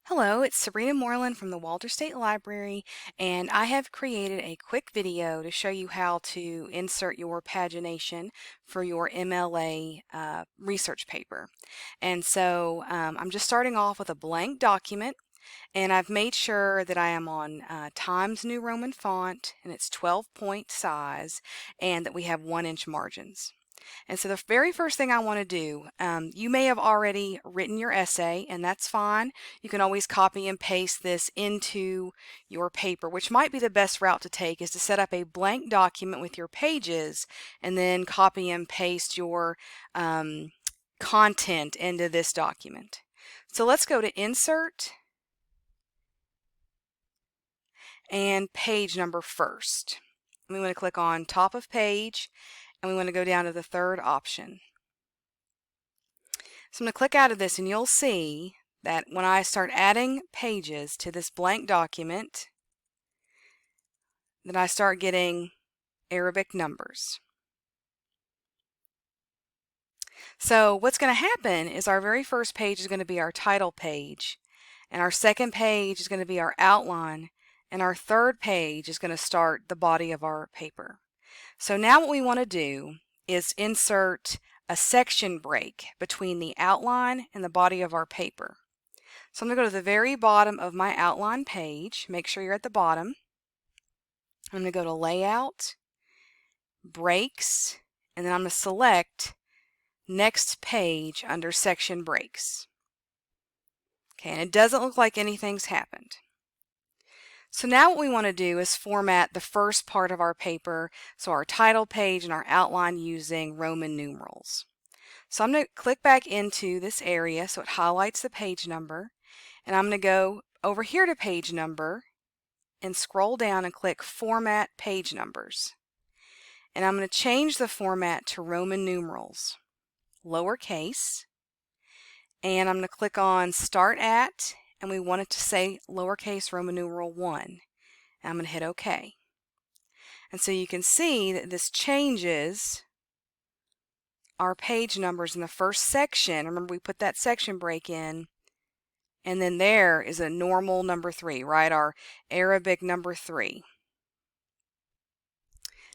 Hello, it's Sabrina Moreland from the Walter State Library, and I have created a quick video to show you how to insert your pagination for your MLA research paper. And so I'm just starting off with a blank document, and I've made sure that I am on Times New Roman font, and it's 12-point size, and that we have 1-inch margins. And so the very first thing I want to do, you may have already written your essay, and that's fine. You can always copy and paste this into your paper, which might be the best route to take, is to set up a blank document with your pages and then copy and paste your content into this document. So let's go to Insert and Page Number first. We want to click on Top of Page, and we want to go down to the third option. So I'm going to click out of this, and you'll see that when I start adding pages to this blank document, that I start getting Arabic numbers. So what's going to happen is our very first page is going to be our title page, and our second page is going to be our outline, and our third page is going to start the body of our paper. So now what we want to do is insert a section break between the outline and the body of our paper. So I'm going to go to the very bottom of my outline page. Make sure you're at the bottom. I'm going to go to Layout, Breaks, and then I'm going to select Next Page under Section Breaks. Okay, and it doesn't look like anything's happened. So now what we want to do is format the first part of our paper, so our title page and our outline, using Roman numerals. So I'm going to click back into this area so it highlights the page number, and I'm going to go over here to page number and scroll down and click Format Page Numbers. And I'm going to change the format to Roman numerals, lowercase, and I'm going to click on Start At, and we want it to say lowercase Roman numeral 1. And I'm going to hit OK. And so you can see that this changes our page numbers in the first section. Remember, we put that section break in, and then there is a normal number 3, right? Our Arabic number 3.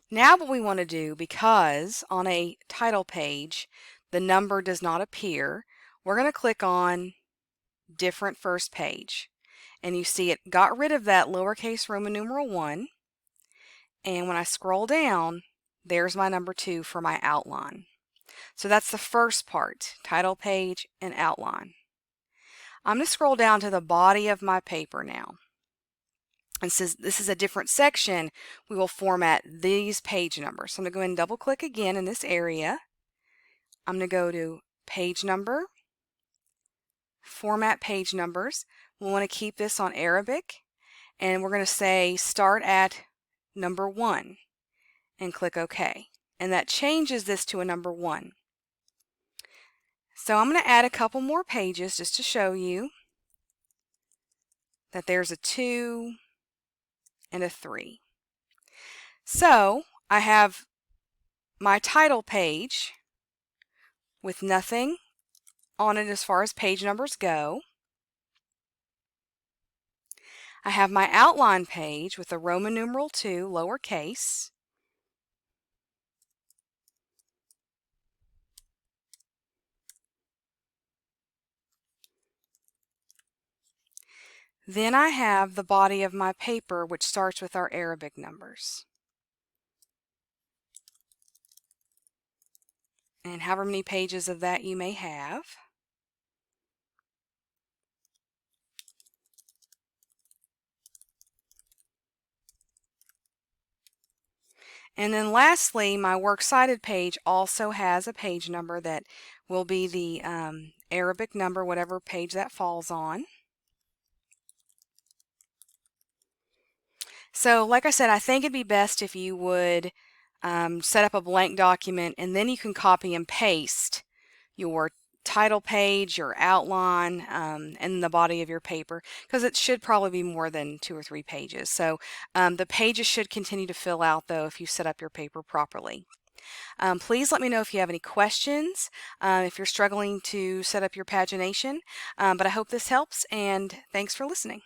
Now what we want to do, because on a title page the number does not appear, we're going to click on Different First Page, and you see it got rid of that lowercase Roman numeral 1, and when I scroll down, there's my number 2 for my outline. So that's the first part, title page and outline. I'm going to scroll down to the body of my paper now, and since this is a different section, we will format these page numbers. So I'm going to go ahead and double click again in this area. I'm going to go to Page Number, Format Page Numbers. We'll want to keep this on Arabic, and we're going to say Start at number 1 and click OK. And that changes this to a number 1. So I'm going to add a couple more pages just to show you that there's a 2 and a 3. So I have my title page with nothing on it as far as page numbers go. I have my outline page with the Roman numeral 2, lowercase. Then I have the body of my paper, which starts with our Arabic numbers. And however many pages of that you may have. And then lastly, my works cited page also has a page number that will be the Arabic number, whatever page that falls on. So like I said, I think it'd be best if you would set up a blank document, and then you can copy and paste your title page, your outline, and the body of your paper, because it should probably be more than 2 or 3 pages. So the pages should continue to fill out, though, if you set up your paper properly. Please let me know if you have any questions, if you're struggling to set up your pagination. But I hope this helps, and thanks for listening.